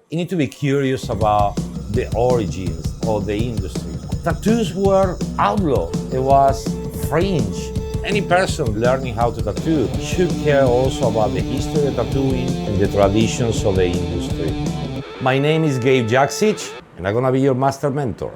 You need to be curious about the origins of the industry. Tattoos were outlawed. It was fringe. Any person learning how to tattoo should care also about the history of tattooing and the traditions of the industry. My name is Gabe Jaksich, and I'm gonna be your master mentor.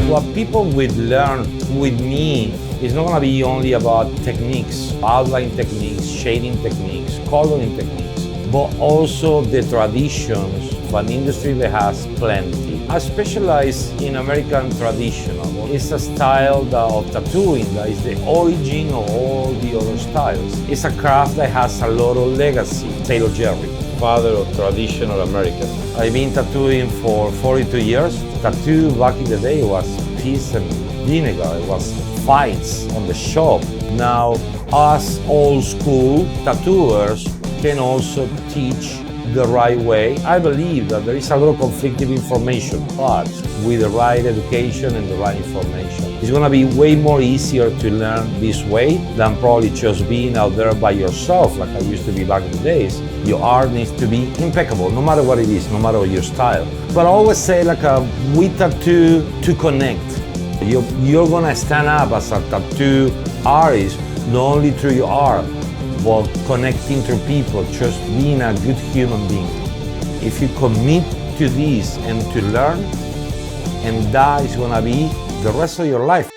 What people will learn with me is not going to be only about techniques, outline techniques, shading techniques, coloring techniques, but also the traditions of an industry that has plenty. I specialize in American traditional. It's a style of tattooing that is the origin of all the other styles. It's a craft that has a lot of legacy. Taylor Jerry, father of traditional American. I've been tattooing for 42 years. Tattoo back in the day was piss and vinegar. It was fights on the shop. Now, us old school tattooers can also teach the right way. I believe that there is a lot of conflicting information, but with the right education and the right information, it's gonna be way more easier to learn this way than probably just being out there by yourself like I used to be back in the days. Your art needs to be impeccable, no matter what it is, no matter your style. But I always say we tattoo to connect. You're gonna stand up as a tattoo artist, not only through your art, but connecting to people, just being a good human being. If you commit to this and to learn, and that is gonna be the rest of your life.